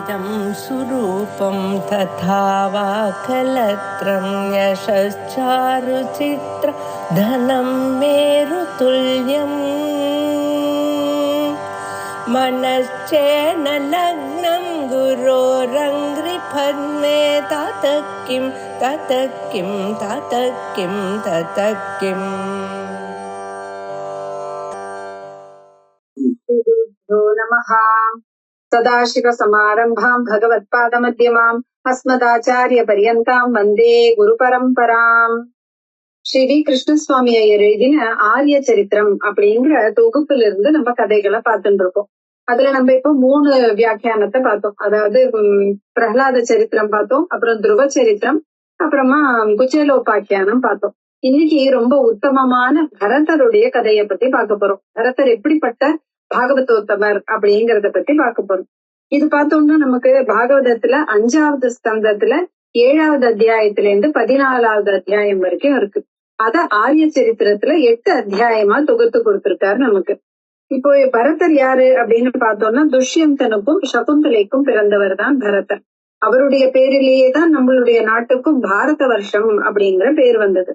इदं सुरूपं तथा वा कलत्रं यशश्चारुचित्र धनं मेरुतुल्यम् मनश्चेन लग्नं गुरोरङ्घ्रिपद्मे ततः किं ततः किं ततः किं ततः किम्। नमः। सदाशिवसमारम्भां भगवत्पादमध्यमाम् अस्मदाचार्यपर्यन्तां वन्दे குருபரம்பராம். ஸ்ரீ கிருஷ்ணசுவாமி ஐயர் எழுதின ஆரிய சரித்திரம் அப்படிங்கிற தொகுப்புல இருந்து நம்ம கதைகளை பார்த்துட்டு இருக்கோம். அதுல நம்ம இப்போ 3 வியாக்கியானத்தை பார்த்தோம். அதாவது பிரகலாத சரித்திரம் பார்த்தோம், அப்புறம் துருவ சரித்திரம், அப்புறமா குச்சேலோபாக்கியானம் பார்த்தோம். இன்னைக்கு ரொம்ப உத்தமமான பரதருடைய கதையை பத்தி பார்க்க போறோம். பரதர் எப்படிப்பட்ட பாகவதோத்தமர் அப்படிங்கறத பத்தி பார்க்க போறோம். இது பார்த்தோம்னா நமக்கு பாகவதத்துல 5வது ஸ்கந்தத்துல 7வது அத்தியாயத்துல இருந்து 14வது அத்தியாயம் வரைக்கும் இருக்கு. அத ஆரிய சரித்திரத்துல 8 அத்தியாயமா தொகுத்து கொடுத்திருக்காரு நமக்கு. இப்போ பரதர் யாரு அப்படின்னு பார்த்தோம்னா துஷ்யந்தனுக்கும் சகுந்தலைக்கும் பிறந்தவர் தான் பரதர். அவருடைய பேரிலேயே தான் நம்மளுடைய நாட்டுக்கும் பாரத வருஷம் அப்படிங்கிற பேர் வந்தது.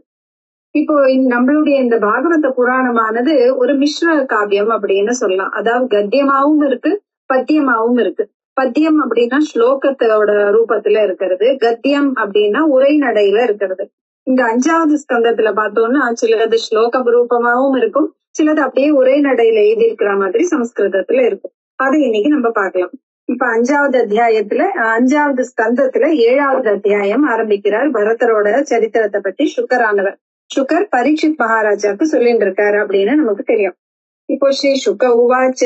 இப்போ நம்மளுடைய இந்த பாகவத புராணமானது ஒரு மிஸ்ர காவியம் அப்படின்னு சொல்லலாம். அதாவது கத்தியமாவும் இருக்கு, பத்தியமாவும் இருக்கு. பத்தியம் அப்படின்னா ஸ்லோகத்தோட ரூபத்துல இருக்கிறது, கத்தியம் அப்படின்னா உரைநடையில இருக்கிறது. இந்த 5வது ஸ்கந்தத்துல பார்த்தோம்னா சிலது ஸ்லோக ரூபமாவும் இருக்கும், சிலது அப்படியே உரைநடையில எழுதியிருக்கிற மாதிரி சமஸ்கிருதத்துல இருக்கும். அதை இன்னைக்கு நம்ம பார்க்கலாம். இப்ப 5வது அத்தியாயத்துல 5வது ஸ்கந்தத்துல 7வது அத்தியாயம் ஆரம்பிக்கிறார். பரதரோட சரித்திரத்தை பத்தி சுக்கரானவர் சுகர் பரீட்சித் மகாராஜாக்கு சொல்லிட்டு இருக்காரு அப்படின்னு நமக்கு தெரியும். இப்போ ஸ்ரீ சுக உவாச்ச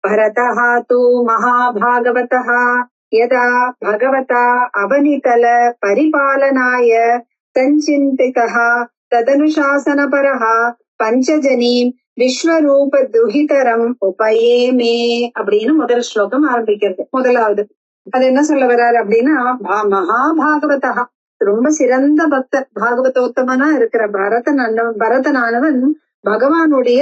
பரதஹ தூ மகாபாகவதஹ யதா பகவதா அவனிதல பரிபாலனாய சஞ்சிந்திதஹ ததனுசாசனபரஹ பஞ்சஜனீம் விஸ்வரூப துஹிதரம் உபயேமே அப்படின்னு முதல் ஸ்லோகம் ஆரம்பிக்கிறது. முதலாவது அது என்ன சொல்ல வர்றாரு அப்படின்னா மகாபாகவதா ரொம்ப சிறந்த பக்தர், பாகவதோத்தமனா இருக்கிற பரதனானவன் பகவானுடைய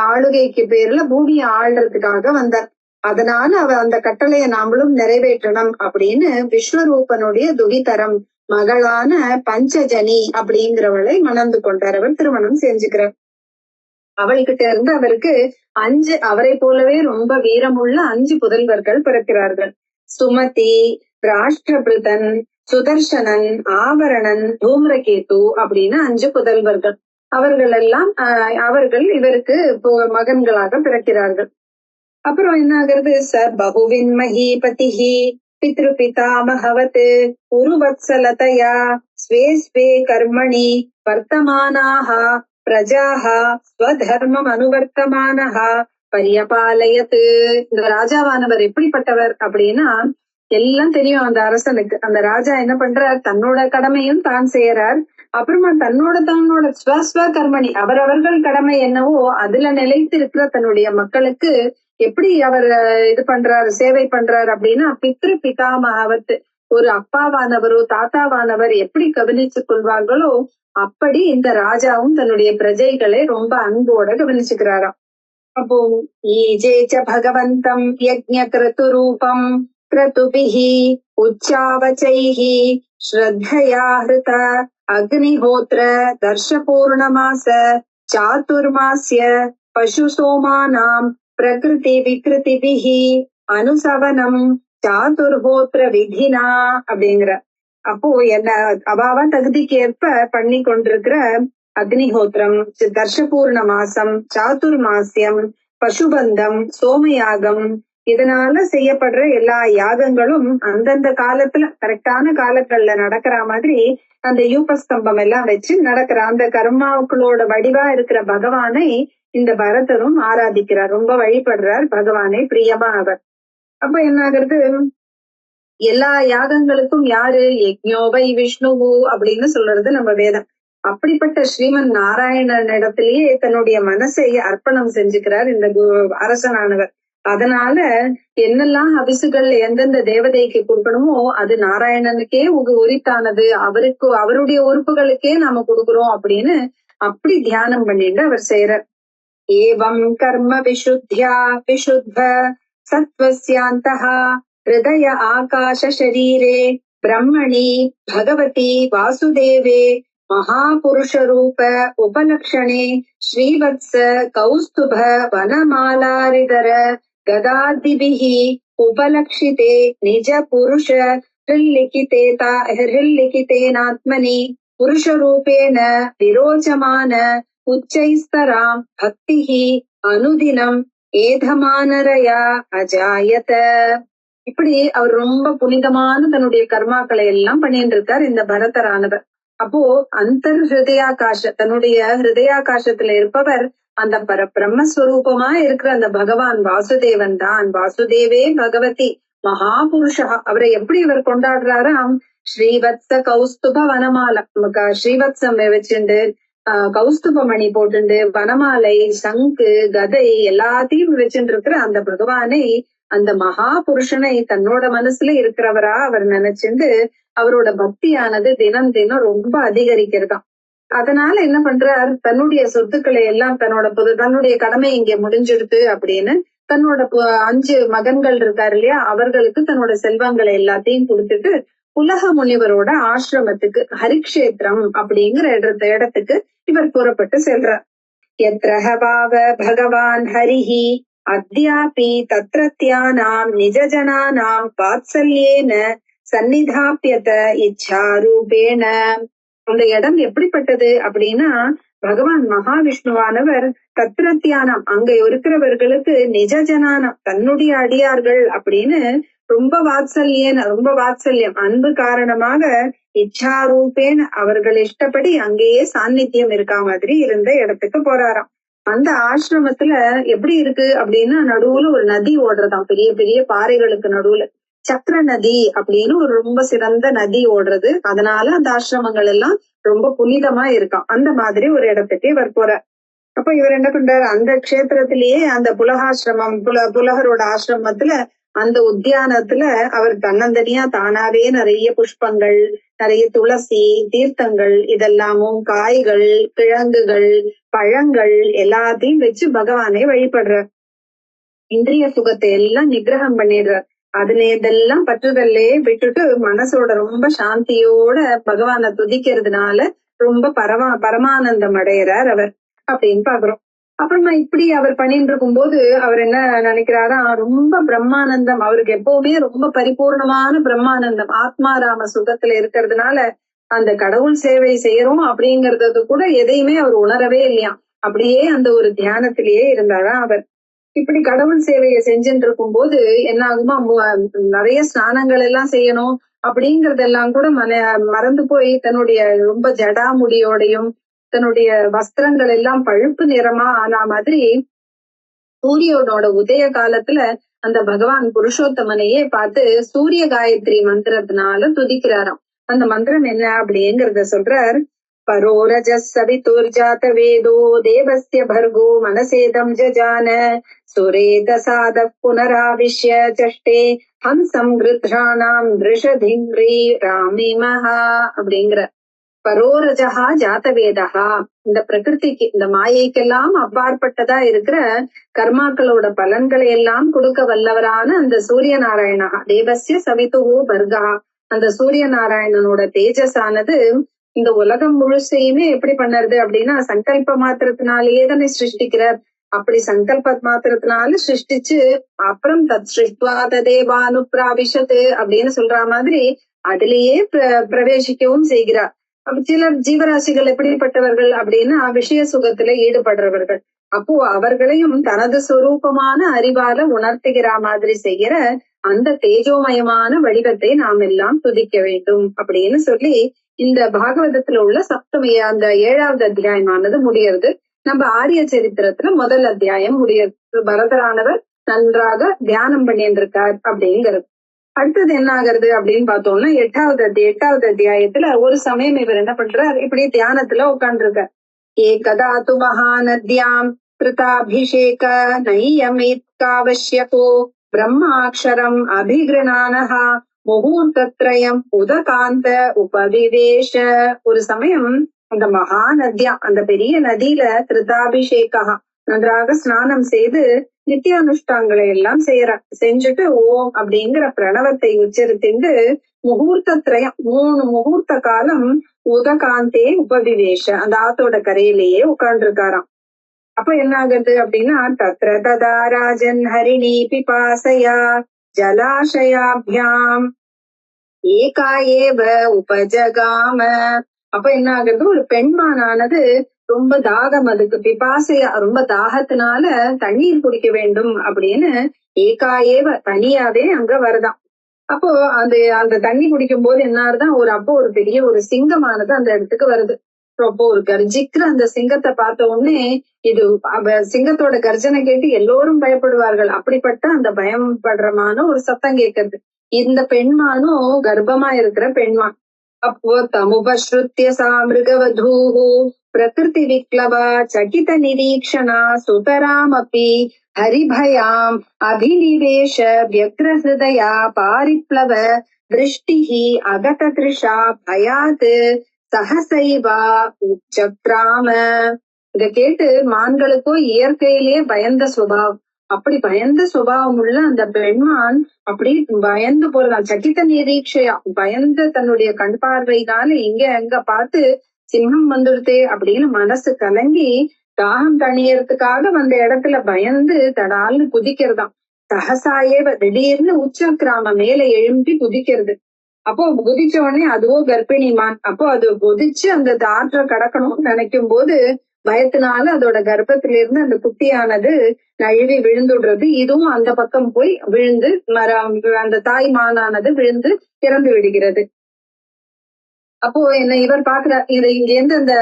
ஆளுகைக்கு பேர்ல பூமியை ஆள்றதுக்காக வந்தார். அதனால அந்த கட்டளையை நாமளும் நிறைவேற்றணும் அப்படின்னு விஸ்வரூபனுடைய துகிதரம் மகளான பஞ்சஜனி அப்படிங்கிறவளை மணந்து கொண்டார். அவர் திருமணம் செஞ்சுக்கிறார். அவள்கிட்ட இருந்து அவருக்கு 5 அவரை போலவே ரொம்ப வீரமுள்ள 5 புதல்வர்கள் பிறக்கிறார்கள். சுமதி, ராஷ்டிரபிருதன், சுதர்சனன், ஆவரணன், தூம்ரகேது அப்படின்னு 5 புதல்வர்கள். அவர்கள் இவருக்கு மகன்களாக பிறக்கிறார்கள். அப்புறம் என்ன ஆகிறது? ச பகுவின் மஹீபதிஹி பித்ருபிதாமஹவத் உருவத்சலதயா ஸ்வே ஸ்வே கர்மணி வர்த்தமானாஹ பிரஜாஹ ஸ்வதர்மம் அனுவர்த்தமானஹ பரியபாலயத். இந்த ராஜாவானவர் எப்படிப்பட்டவர் அப்படின்னா எல்லாம் தெரியும் அந்த அரசனுக்கு. அந்த ராஜா என்ன பண்றார்? தன்னோட கடமையும் தான் செய்யறார். அப்புறமா தன்னோட ஸ்வஸ்வ கர்மணி அவரவர்கள் கடமை என்னவோ அதுல நிலைத்து இருக்கிற தன்னுடைய மக்களுக்கு எப்படி அவர் இது பண்றாரு, சேவை பண்றாரு அப்படின்னா பித்ரு பிதாமகவத் ஒரு அப்பாவானவரோ தாத்தாவானவர் எப்படி கவனிச்சு கொள்வார்களோ அப்படி இந்த ராஜாவும் தன்னுடைய பிரஜைகளை ரொம்ப அன்போட கவனிச்சுக்கிறாராம். அப்போ ஈஜேச்ச பகவந்தம் யஜ்ஞ கிருது ரூபம் கிரதுபிஹி உச்சாவச்சைஹி ஸ்ரத்தயா ஹிருத அக்னிஹோத்ர தர்ஷபூர்ணமாச சாதுர்மாஸ்ய பசு சோமானாம் பிரகிருதி விக்ருதிபிஹி அனுசவனம் சாதுர்ஹோத்ர விதினா அப்படிங்கிற. அப்போ என்ன அபாவா தகுதிக்கு ஏற்ப பண்ணி கொண்டிருக்கிற அக்னிஹோத்திரம், தர்ஷபூர்ண மாசம், சாதுர்மாசியம், பசுபந்தம், சோமயாகம், இதனால செய்யப்படுற எல்லா யாகங்களும் அந்தந்த காலத்துல கரெக்டான காலங்கள்ல நடக்கிற மாதிரி அந்த யூபஸ்தம்பம் எல்லாம் வச்சு நடக்கிற அந்த கர்மாக்களோட வடிவா இருக்கிற பகவானை இந்த பரதரும் ஆராதிக்கிறார், ரொம்ப வழிபடுறார் பகவானை, பிரியமா அவர். அப்ப என்ன ஆகுறது? எல்லா யாகங்களுக்கும் யாரு? யஜ்ஞோவை விஷ்ணுவு அப்படின்னு சொல்றது நம்ம வேதம். அப்படிப்பட்ட ஸ்ரீமன் நாராயணன் இடத்திலேயே தன்னுடைய மனசை அர்ப்பணம் செஞ்சுக்கிறார் இந்த அரசனானவர். அதனால என்னெல்லாம் அபிசுகள் எந்தெந்த தேவதைக்கு கொடுக்கணுமோ அது நாராயணனுக்கே உரித்தானது, அவருடைய உறுப்புகளுக்கே நாம கொடுக்குறோம் அப்படின்னு அப்படி தியானம் பண்ணிட்டு அவர் செய்யறார். ஏவம் கர்ம விசுத்யா விசுத்த சத்வஸ்யாந்தஹ ஹிருதய ஆகாஷ ஷரீரே பிரம்மணி பகவதி வாசுதேவே மகாபுருஷ ரூப உபலக்ஷணே ஸ்ரீவத்ஸ கௌஸ்துப வனமாலாரிதர கதாதிபிஹி உபலக்ஷிதே நிஜ புருஷ ஹிருல்லிகிதேனாத்மனி புருஷரூபேண விரோச்சமான உச்சைஸ்தராம் பக்திஹி அனுதினம் ஏதமானரயா அஜாயத. இப்படி அவர் ரொம்ப புனிதமான தன்னுடைய கர்மாக்களை எல்லாம் பண்ணிட்டு இருக்கார் இந்த பரதரானவர். அப்போ அந்தர் ஹிருதயாகாஷ, தன்னுடைய ஹிருதயாகாசத்துல இருப்பவர் அந்த பிரம்மஸ்வரூபமா இருக்கிற அந்த பகவான் வாசுதேவன் தான். வாசுதேவே பகவதி மகாபுருஷா. அவரை எப்படி இவர் கொண்டாடுறாராம்? ஸ்ரீவத்ஸ கௌஸ்துப வனமாலை, ஸ்ரீவத்ஸம் வச்சுண்டு கௌஸ்துப மணி போட்டுண்டு வனமாலை சங்கு கதை எல்லாத்தையும் வச்சுட்டு இருக்கிற அந்த பகவானை, அந்த மகா புருஷனை தன்னோட மனசுல இருக்கிறவரா அவர் நினைச்சுண்டு அவரோட பக்தியானது தினம் தினம் ரொம்ப அதிகரிக்கிறதாம். அதனால என்ன பண்றார், தன்னுடைய சொத்துக்களை எல்லாம் தன்னுடைய கடமை இங்க முடிஞ்சிடுது அப்படின்னு தன்னோட 5 மகன்கள் இருக்காரு இல்லையா, அவர்களுக்கு தன்னோட செல்வங்களை எல்லாத்தையும் கொடுத்துட்டு புலக முனிவரோட ஆசிரமத்துக்கு ஹரிக்ஷேத்திரம் அப்படிங்கிற இடத்துக்கு இவர் புறப்பட்டு செல்றார். யத்ரஹபாவ பகவான் ஹரிஹி அத்யாபி தத்ரத்யானாம் நிஜஜனானாம் வாத்சல்யேன சந்நிதாப்யத இச்சாரூபேண. அந்த இடம் எப்படிப்பட்டது அப்படின்னா, பகவான் மகாவிஷ்ணுவானவர் தத்ரத்யானம், அங்க இருக்கிறவர்களுக்கு நிஜஜனானம், தன்னுடைய அடியார்கள் அப்படின்னு ரொம்ப வாத்சல்யம் அன்பு காரணமாக இச்சாரூபேன் அவர்கள் இஷ்டப்படி அங்கேயே சாநித்தியம் இருக்கா மாதிரி இருந்த இடத்துக்கு போறாராம். அந்த ஆசிரமத்துல எப்படி இருக்கு அப்படின்னா, நடுவுல ஒரு நதி ஓடுறதாம், பெரிய பெரிய பாறைகளுக்கு நடுவுல சக்கர நதி அப்படின்னு ஒரு ரொம்ப சிறந்த நதி ஓடுறது. அதனால அந்த ஆசிரமங்கள் எல்லாம் ரொம்ப புனிதமா இருக்காம். அந்த மாதிரி ஒரு இடத்துக்கு இவர் போறார். அப்ப இவர் என்ன பண்றாரு, அந்த க்ஷேத்திரத்திலேயே அந்த புலகாசிரமம் புலகரோட ஆசிரமத்துல அந்த உத்தியானத்துல அவர் தன்னந்தனியா தானாவே நிறைய புஷ்பங்கள், நிறைய துளசி தீர்த்தங்கள், இதெல்லாமும் காய்கள், கிழங்குகள், பழங்கள் எல்லாத்தையும் வச்சு பகவானை வழிபடுறார். இந்திரிய சுகத்தை எல்லாம் நிகிரகம் பண்ணிடுறார். அதுல இதெல்லாம் பற்றுதல்லே விட்டுட்டு மனசோட ரொம்ப சாந்தியோட பகவானை துதிக்கிறதுனால ரொம்ப பரமானந்தம் அடைகிறார் அவர் அப்படின்னு பாக்குறோம். அப்புறமா இப்படி அவர் பண்ணிட்டு இருக்கும் போது அவர் என்ன நினைக்கிறாரா, ரொம்ப பிரம்மானந்தம், அவருக்கு எப்பவுமே ரொம்ப பரிபூர்ணமான பிரம்மானந்தம், ஆத்மாராம சுகத்துல இருக்கிறதுனால அந்த கடவுள் சேவை செய்யறோம் அப்படிங்கறது கூட எதையுமே அவர் உணரவே இல்லையா. அப்படியே அந்த ஒரு தியானத்திலேயே இருந்தாரா அவர். இப்படி கடவுள் சேவையை செஞ்சுட்டு இருக்கும் போது என்ன ஆகுமா, நிறைய ஸ்நானங்கள் எல்லாம் செய்யணும் அப்படிங்கறதெல்லாம் கூட மறந்து போய் தன்னுடைய ரொம்ப ஜடாமுடியோடையும் தன்னுடைய வஸ்திரங்கள் எல்லாம் பழுப்பு நிறமா ஆன மாதிரி சூரியனோட உதய காலத்துல அந்த பகவான் புருஷோத்தமனையே பார்த்து சூரிய காயத்ரி மந்திரத்தினால துதிக்கிறாராம். அந்த மந்திரம் என்ன அப்படிங்கறத சொல்றார். பரோரஜ சவிதுர்ஜாத வேதோ தேவஸ்ய பர்கோ மனசேதம் ஜஜான சுரேத சாத புனராவிஷ்ய சஷ்டே ஹம்சம் கிருத்ராணாம் திருஷதிங்ரி ராமி மகா அப்படிங்கிற. பரோரஜகா ஜாத்தவேதகா, இந்த பிரகிருதிக்கு இந்த மாயைக்கெல்லாம் அப்பாற்பட்டதா இருக்கிற கர்மாக்களோட பலன்களை எல்லாம் கொடுக்க வல்லவரான அந்த சூரிய நாராயணகா தேவஸ்ய சவிதுஹோ பர்கா, அந்த சூரிய நாராயணனோட தேஜஸானது இந்த உலகம் முழுசையுமே எப்படி பண்ணுறது அப்படின்னா சங்கல்ப மாத்திரத்தினாலேயே தானே சிருஷ்டிக்கிறார். அப்படி சங்கல்ப மாத்திரத்தினால சிருஷ்டிச்சு அப்புறம் தத் சிருஷ்டுவா ததேவானு பிராவிஷத்து அப்படின்னு சொல்ற மாதிரி அதிலேயே பிரவேசிக்கவும் செய்கிறார். சிலர் ஜீவராசிகள் எப்படிப்பட்டவர்கள் அப்படின்னா விஷய சுகத்துல ஈடுபடுறவர்கள். அப்போ அவர்களையும் தனது சொரூபமான அறிவால உணர்த்துகிற மாதிரி செய்கிற அந்த தேஜோமயமான வடிவத்தை நாம் எல்லாம் துதிக்க வேண்டும் அப்படின்னு சொல்லி இந்த பாகவதத்துல உள்ள சப்தமிய அந்த 7வது அத்தியாயமானது முடியறது. நம்ம ஆரிய சரித்திரத்துல முதல் அத்தியாயம் முடியறது. பரதரானவர் நன்றாக தியானம் பண்ணிட்டு இருக்கார் அப்படிங்கிறது. அடுத்தது என்ன ஆகுறது அப்படின்னு பார்த்தோம்னா 8வது அத்தியாயத்துல ஒரு சமயம் இவர் என்ன பண்றார், இப்படி தியானத்துல உட்கார்ந்துருக்கார். ஏகதா து மகாநத்யாம் கிருதாபிஷேக நையமித்காவஷ்யகோ பிரம்மாட்சரம் அபிகிருணானஹா முகூர்த்தத்ரயம் உதகாந்த உபவிவேஷ. ஒரு சமயம் அந்த மகா நத்யா, அந்த பெரிய நதியில கிருதாபிஷேகா நன்றாக ஸ்நானம் செய்து நித்தியானுஷ்டாங்களை எல்லாம் செஞ்சுட்டு ஓம் அப்படிங்கிற பிரணவத்தை உச்சரித்துண்டு முகூர்த்தத்ரயம் 3 முகூர்த்த காலம் உதகாந்தே உபவிவேஷ அந்த ஆத்தோட கரையிலேயே உட்கார்ந்துருக்காராம். அப்ப என்ன ஆகுது அப்படின்னா தத்ர ததா ராஜன் ஹரிணி பிபாசயா ஜலாசயாபியாம் ஏகா ஏவ உபஜகாம. அப்ப என்ன ஆகுது, ஒரு பெண்மானானது ரொம்ப தாகம், அதுக்கு பிபாசையா ரொம்ப தாகத்தினால தண்ணீர் குடிக்க வேண்டும் அப்படின்னு ஏகா ஏவ தனியாவே அங்க வருதாம். அப்போ அந்த தண்ணி குடிக்கும் போது என்ன ஆகுதான், அப்போ ஒரு பெரிய ஒரு சிங்கமானது அந்த இடத்துக்கு வருது. அப்போ ஒரு கர்ஜிக்கிற அந்த சிங்கத்தை பார்த்த உடனே இது சிங்கத்தோட கர்ஜனை கேட்டு எல்லோரும் பயப்படுவார்கள். அப்படிப்பட்ட அந்த பயப்படுறமான ஒரு சத்தம் கேட்கறது. இந்த பெண்மானும் கர்ப்பமா இருக்கிற பெண்மான். அப்போ தமுபஸ்ருத்திய சாமிருகவதூ பிரகிருதி விக்லவா சகித நிரீக்ஷணா சுதராம் அப்பி ஹரிபயாம் அபினிவேஷ வியக்ரஹிருதயா பாரிப்ளவ திருஷ்டிஹி அகத திருஷா பயாத் சஹசைவா உச்சக்ராம. இத கேட்டு மான்களுக்கோ இயற்கையிலேயே பயந்த சுபாவம். அப்படி பயந்த சுபாவம் உள்ள அந்த பெண்மான் அப்படி பயந்து போறதான். சகித நிரீட்சையா பயந்து தன்னுடைய கண் பார்வையினால இங்க எங்க பார்த்து சிம்மம் வந்துடுதே அப்படின்னு மனசு கலங்கி தாகம் தணியறதுக்காக வந்த இடத்துல பயந்து தடால்னு குதிக்கிறதாம். சகசாயே திடீர்னு உச்சக்கிராம மேல எழும்பி குதிக்கிறது. அப்போ குதிச்ச உடனே அதுவோ கர்ப்பிணிமான். அப்போ அது குதிச்சு அந்த ஆற்ற கடக்கணும்னு நினைக்கும் போது பயத்தினால அதோட கர்ப்பத்திலிருந்து அந்த குட்டியானது நழுவி விழுந்துடுறது. இதுவும் அந்த பக்கம் போய் விழுந்து அந்த தாய் மானானது விழுந்து இறந்து விடுகிறது. அப்போ என்ன இவர் பாக்குறார், இங்க இருந்து அந்த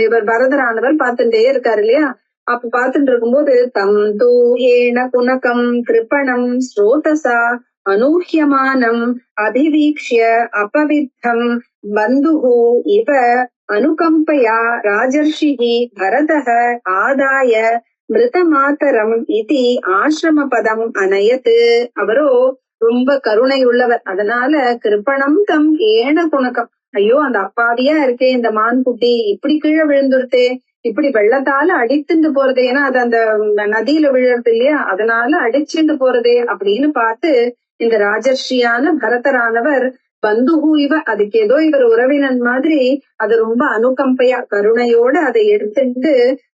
இவர் பரதரானவர் பார்த்துட்டே இருக்காரு இல்லையா. அப்ப பார்த்துட்டு இருக்கும்போது தம் தூ ஏன குணகம் கிருப்பணம் ஸ்ரோதசா அனூஹ்யமானம் அபிவீக்ஷ்ய அபவித்தம் பந்துஹு இவ அனுகம்பயா ராஜர்ஷிஹி பரதஹ ஆதாய மிருதமாதரம் இதி ஆசிரம பதம் அனயத்து. அவரோ ரொம்ப கருணை உள்ளவர். அதனால கிருப்பணம் தம் ஏன குணக்கம், ஐயோ அந்த அப்பாவியா இருக்கே இந்த மான்குட்டி இப்படி கீழே விழுந்துருத்தே, இப்படி வெள்ளத்தால அடித்துண்டு போறதே, ஏன்னா அது அந்த நதியில விழுறது இல்லையா, அதனால அடிச்சுண்டு போறதே அப்படின்னு பார்த்து இந்த ராஜர்ஷியான பரதரானவர் பந்துஹு இவ, அதுக்கு ஏதோ இவர் உறவினன் மாதிரி அது ரொம்ப அனுகம்பையா கருணையோட அதை எடுத்துட்டு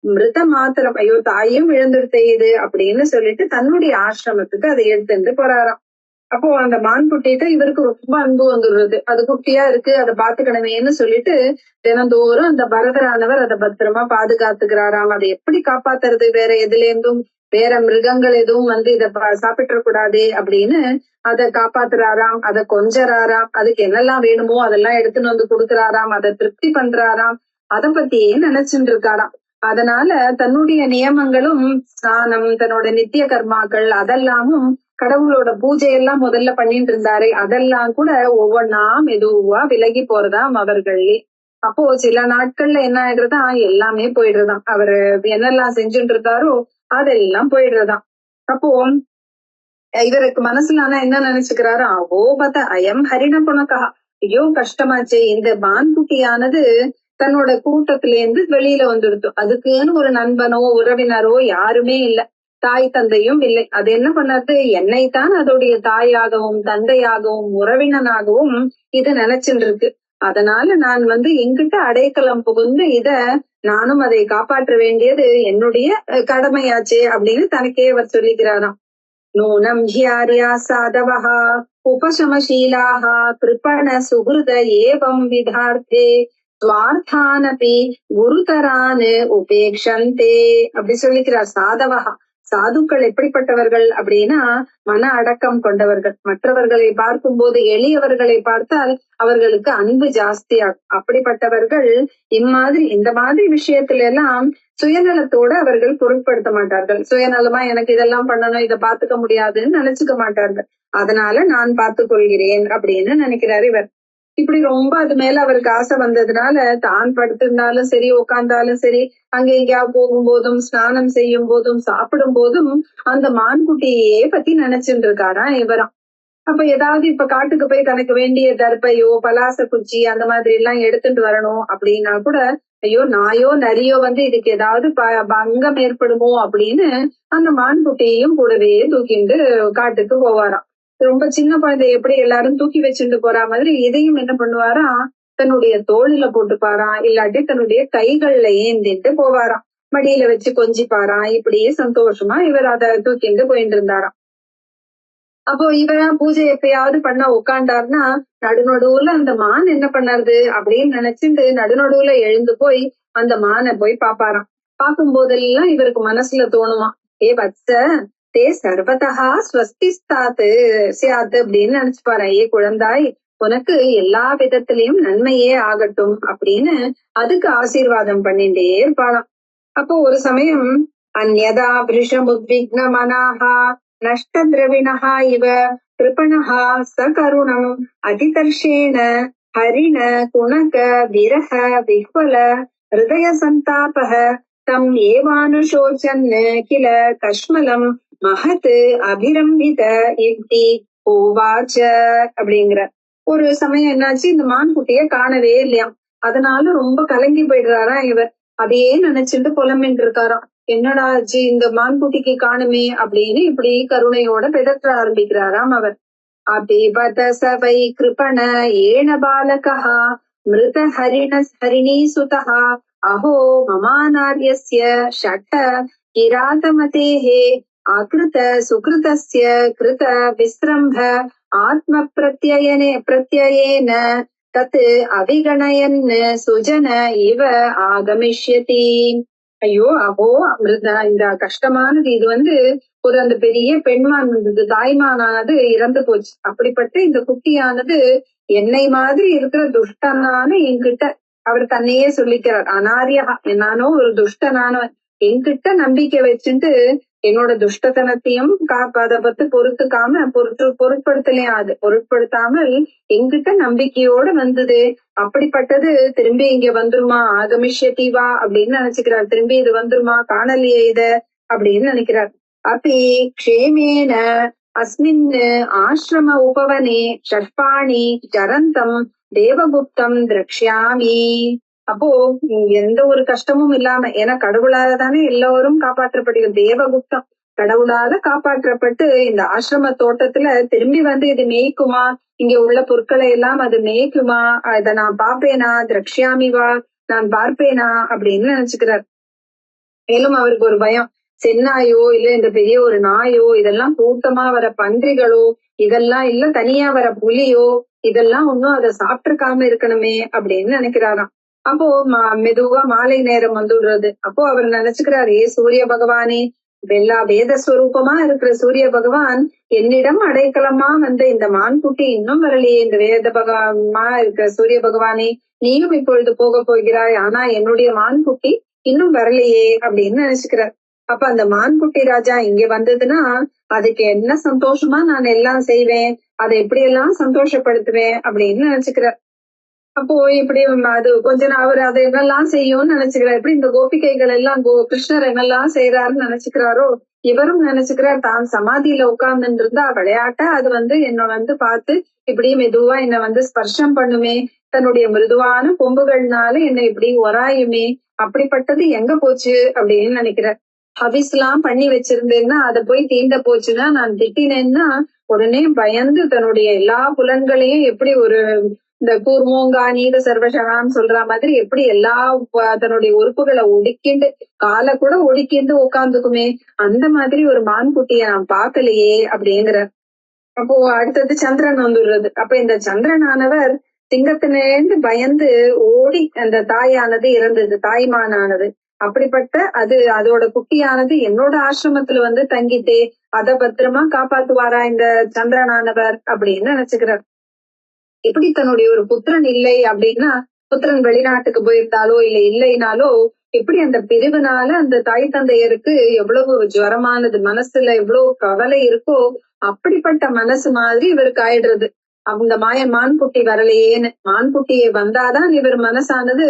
மிருத மாத்திரம், ஐயோ தாயும் விழுந்துருத்தே இது அப்படின்னு சொல்லிட்டு தன்னுடைய ஆசிரமத்துக்கு அதை எடுத்துட்டு போறாராம். அப்போ அந்த மான்குட்டிட்ட இவருக்கு ரொம்ப அன்பு வந்துடுறது. அது குட்டியா இருக்கு, அதை பாத்துக்கணுமேன்னு சொல்லிட்டு தினந்தோறும் அந்த பரதரானவர் அதை பத்திரமா பாதுகாத்துக்கிறாராம். அதை எப்படி காப்பாத்துறது, வேற எதுல இருந்தும் வேற மிருகங்கள் எதுவும் வந்து இத சாப்பிட்டுற கூடாது அப்படின்னு அதை காப்பாத்துறாராம், அதை கொஞ்சறாராம், அதுக்கு என்னெல்லாம் வேணுமோ அதெல்லாம் எடுத்துன்னு வந்து கொடுக்குறாராம், அதை திருப்தி பண்றாராம், அதை பத்தியே நினைச்சுட்டு இருக்காராம். அதனால தன்னுடைய நியமங்களும் ஸ்நானம் தன்னோட நித்திய கர்மாக்கள் அதெல்லாமும் கடவுளோட பூஜை எல்லாம் முதல்ல பண்ணிட்டு இருந்தாரு, அதெல்லாம் கூட ஒவ்வொன்னா மெதுவா விலகி போறதாம் அவர்களே. அப்போ சில நாட்கள்ல என்ன ஆயிடுறதா, எல்லாமே போயிடுறதாம். அவரு என்னெல்லாம் செஞ்சுட்டு இருந்தாரோ அதெல்லாம் போயிடுறதாம். அப்போ இவருக்கு மனசுல ஆனா என்ன நினைச்சுக்கிறாரு, ஓபத அயம் ஹரிண புனகா, ஐயோ கஷ்டமாச்சே இந்த மான்குட்டியானது தன்னோட கூட்டத்துல இருந்து வெளியில வந்துடுத்து, அதுக்குன்னு ஒரு நண்பனோ உறவினரோ யாருமே இல்ல, தாய் தந்தையும் இல்லை. அது என்ன பண்ணது, என்னைத்தான் அதோடைய தாயாகவும் தந்தையாகவும் உறவினனாகவும் இது நினைச்சுட்டு இருக்கு. அதனால நான் எங்கிட்ட அடைக்கலம் புகுந்து நானும் அதை காப்பாற்ற வேண்டியது என்னுடைய கடமையாச்சே அப்படின்னு தனக்கே அவர் சொல்லிக்கிறாராம். நூனம் ஹியாரியா சாதவஹா உபசமசீலாஹ கிருபண சுகிருத ஏவம் விதார்த்தே ஸ்வார்த்தானபி குருதரான் உபேக்ஷந்தே அப்படி சொல்லிக்கிறார். சாதவஹா, சாதுக்கள் எப்படிப்பட்டவர்கள் அப்படின்னா மன அடக்கம் கொண்டவர்கள். மற்றவர்களை பார்க்கும் போது எளியவர்களை பார்த்தால் அவர்களுக்கு அன்பு ஜாஸ்தியாகும். அப்படிப்பட்டவர்கள் இந்த மாதிரி விஷயத்துல எல்லாம் சுயநலத்தோட அவர்கள் பொருட்படுத்த மாட்டார்கள். சுயநலமா எனக்கு இதெல்லாம் பண்ணணும், இதை பாத்துக்க முடியாதுன்னு நினைச்சுக்க மாட்டார்கள். அதனால நான் பார்த்துக் கொள்கிறேன் அப்படின்னு நினைக்கிறாரு இவர். இப்படி ரொம்ப அது மேல அவருக்கு ஆசை வந்ததுனால தான் படுத்திருந்தாலும் சரி உட்கார்ந்தாலும் சரி அங்க எங்கேயாவது போகும்போதும் ஸ்நானம் செய்யும் போதும் சாப்பிடும் போதும் அந்த மான்குட்டியே பத்தி நினைச்சுட்டு இருக்காராம் இவராம். அப்ப ஏதாவது இப்ப காட்டுக்கு போய் தனக்கு வேண்டிய தர்பையோ பலாச குச்சி அந்த மாதிரி எல்லாம் எடுத்துட்டு வரணும் அப்படின்னா கூட ஐயோ நாயோ நரியோ வந்து இதுக்கு ஏதாவது பங்கம் ஏற்படுமோ அப்படின்னு அந்த மான்குட்டியையும் கூடவே தூக்கிண்டு காட்டுக்கு போவாராம். ரொம்ப சின்ன குழந்தை எப்படி எல்லாரும் தூக்கி வச்சுட்டு போறா மாதிரி இதையும் என்ன பண்ணுவாராம், தன்னுடைய தோளில போட்டுப்பாராம், இல்லாட்டி தன்னுடைய கைகள்ல ஏந்திட்டு போவாராம், மடியில வச்சு கொஞ்சிப்பாராம். இப்படியே சந்தோஷமா இவர் அதை தூக்கிண்டு போயிட்டு இருந்தாராம். அப்போ இவன் பூஜை எப்பயாவது பண்ண உட்காண்டாருன்னா நடுநடுவுல அந்த மான் என்ன பண்ணாரு அப்படின்னு நினைச்சுட்டு நடுநடுவுல எழுந்து போய் அந்த மானை போய் பாப்பாராம். பார்க்கும் போதெல்லாம் இவருக்கு மனசுல தோணுமா, ஏ வச்ச தே சர்வதா ஸ்வஸ்திஸ்தாத்து சியாத்து அப்படின்னு நினைச்சுப்பாரு. ஏ குழந்தாய், உனக்கு எல்லா விதத்திலையும் நன்மையே ஆகட்டும் அப்படின்னு அதுக்கு ஆசீர்வாதம் பண்ணிட்டே இருப்பாளாம். அப்போ ஒரு சமயம் அந்யதா பிருஷமுத்விக்ன மனாஹா நஷ்டத்ரவிணः இவ கிருபணः சகருணம் அதிதர்ஷேன ஹரிண குணக விரஹ விஹ்வல ஹிருதய சந்தாபः தம் ஏவானுஷோச்சன் கில கஷ்மலம் மகத் அபிரம்பித இப்தி ஓவாச்ச அப்படிங்கிற. ஒரு சமயம் என்னாச்சு, இந்த மான்குட்டிய காணவே இல்லையாம். அதனால ரொம்ப கலங்கி போயிடுறாராம் இவர். அதையே நினைச்சிட்டு புலம்பின்னு இருக்காராம். என்னடா ஆச்சு, இந்த மான்குட்டிக்கு காணுமே அப்படின்னு இப்படி கருணையோட பெதற்ற ஆரம்பிக்கிறாராம் அவர். அபிபத சபை கிருபண ஏன பாலகா மிருத ஹரிணீ சுதா அஹோ மமானார்யஸ்ய ஷட்ட கிராதமதேஹே ஆக்ருத சுக்ருதஸ்ய கிருத விஸ்ரம்ப ஆத்ம பிரத்யயேன தத் அவிகணயன் சுஜன இவ ஆகமிஷ்யதி. ஐயோ அஹோ அமிர்தா, இந்த கஷ்டமானது இது வந்து ஒரு அந்த பெரிய பெண்மான் வந்தது, தாய்மானானது இறந்து போச்சு. அப்படிப்பட்ட இந்த குட்டியானது என்னை மாதிரி இருக்கிற துஷ்டனான என்கிட்ட, அவர் தன்னையே சொல்லிக்கிறார், அனாரியா, நானோ ஒரு துஷ்டனானவன், என்கிட்ட நம்பிக்கை வச்சுட்டு என்னோட துஷ்டத்தனத்தையும் அதை பத்தி பொருட்படுத்தலையா, அது பொருட்படுத்தாமல் என்கிட்ட நம்பிக்கையோட வந்தது. அப்படிப்பட்டது திரும்பி இங்க வந்துருமா, ஆகமிஷ்யதிவா அப்படின்னு நினைச்சுக்கிறார். திரும்பி இது வந்துருமா, காணலையே இத அப்படின்னு நினைக்கிறார். அப்படி க்ஷேமேன அஸ்மின் ஆசிரம உபவனே ஷட்பாணி சரந்தம் தேவகுப்தம் திரக்ஷ்யாமி. அப்போ எந்த ஒரு கஷ்டமும் இல்லாம, ஏன்னா கடவுளால தானே எல்லாரும் காப்பாற்றப்படுகிறது. தேவகுப்தம், கடவுளால காப்பாற்றப்பட்டு இந்த ஆசிரம தோட்டத்துல திரும்பி வந்து இது மேய்க்குமா, இங்க உள்ள பொருட்களை எல்லாம் அது மேய்க்குமா, அத நான் பாப்பேனா, திரக்ஷ்யாமிவா, நான் பார்ப்பேனா அப்படின்னு நினைச்சுக்கிறார். மேலும் அவருக்கு ஒரு பயம், சென்னாயோ இல்ல இந்த பெரிய ஒரு நாயோ, இதெல்லாம் கூட்டமா வர பன்றிகளோ, இதெல்லாம் இல்ல தனியா வர புலியோ, இதெல்லாம் ஒன்னும் அதை சாப்பிட்டுருக்காம இருக்கணுமே அப்படின்னு நினைக்கிறாராம். அப்போ மெதுவா மாலை நேரம் வந்துடுறது. அப்போ அவர் நினைச்சுக்கிறாரு, ஏ சூரிய பகவானே, எல்லா வேத ஸ்வரூபமா இருக்கிற சூரிய பகவான் என்னிடம் அடைக்கலமா வந்த இந்த மான்குட்டி இன்னும் வரலையே, இந்த வேத பகவானா இருக்கிற சூரிய பகவானே, நீயும் இப்பொழுது போக போகிறாய், ஆனா என்னுடைய மான்குட்டி இன்னும் வரலையே அப்படின்னு நினைச்சுக்கிறார். அப்ப அந்த மான்குட்டி ராஜா இங்க வந்ததுன்னா அதுக்கு என்ன சந்தோஷமா நான் எல்லாம் செய்வேன், அதை எப்படி எல்லாம் சந்தோஷப்படுத்துவேன் அப்படின்னு நினைச்சுக்கிறார். அப்போ இப்படி அது கொஞ்ச நாள் அவர் அதை என்னெல்லாம் செய்யும்னு நினைச்சுக்கிறார். எப்படி இந்த கோபிகைகள் எல்லாம் கிருஷ்ணர் என்னெல்லாம் செய்யறாருன்னு நினைச்சுக்கிறாரோ, இவரும் நினைச்சுக்கிறார், தான் சமாதியில உட்கார்ந்துட்டு இருந்தா விளையாட்ட அது வந்து என்ன வந்து பார்த்து இப்படி மெதுவா என்னை வந்து ஸ்பர்ஷம் பண்ணுமே, தன்னுடைய மிருதுவான கொம்புகள்னால என்னை இப்படி ஒராயுமே, அப்படிப்பட்டது எங்க போச்சு அப்படின்னு நினைக்கிறார். ஹவிஸ் எல்லாம் பண்ணி வச்சிருந்தேன்னா அதை போய் தீண்ட போச்சுன்னா, நான் திட்டினேன்னா உடனே பயந்து தன்னுடைய எல்லா புலன்களையும் எப்படி ஒரு இந்த கூர்மோங்கா நீத சர்வசகான்னு சொல்ற மாதிரி எப்படி எல்லா தன்னுடைய உறுப்புகளை ஒடுக்கிண்டு காலை கூட ஒடுக்கிண்டு உட்காந்துக்குமே, அந்த மாதிரி ஒரு மான்குட்டிய நான் பார்க்கலையே அப்படிங்கிற. அப்போ அடுத்தது சந்திரன் வந்துடுறது. அப்ப இந்த சந்திரனானவர் சிங்கத்தினேந்து பயந்து ஓடி அந்த தாயானது இறந்தது, தாய்மானானது. அப்படிப்பட்ட அதோட குட்டியானது என்னோட ஆசிரமத்துல வந்து தங்கிட்டே, அதை பத்திரமா காப்பாத்துவாரா இந்த சந்திரனானவர் அப்படின்னு நினைச்சுக்கிறார். எப்படி தன்னுடைய ஒரு புத்திரன் இல்லை அப்படின்னா, புத்திரன் வெளிநாட்டுக்கு போயிருந்தாலோ இல்லைனாலோ எப்படி அந்த பிரிவுனால அந்த தாய் தந்தையருக்கு எவ்வளவு ஜுவரமானது, மனசுல எவ்வளவு கவலை இருக்கோ அப்படிப்பட்ட மனசு மாதிரி இவருக்கு ஆயிடுறது. அந்த மான்குட்டி வரலையேன்னு, மான்குட்டியை வந்தாதான் இவர் மனசானது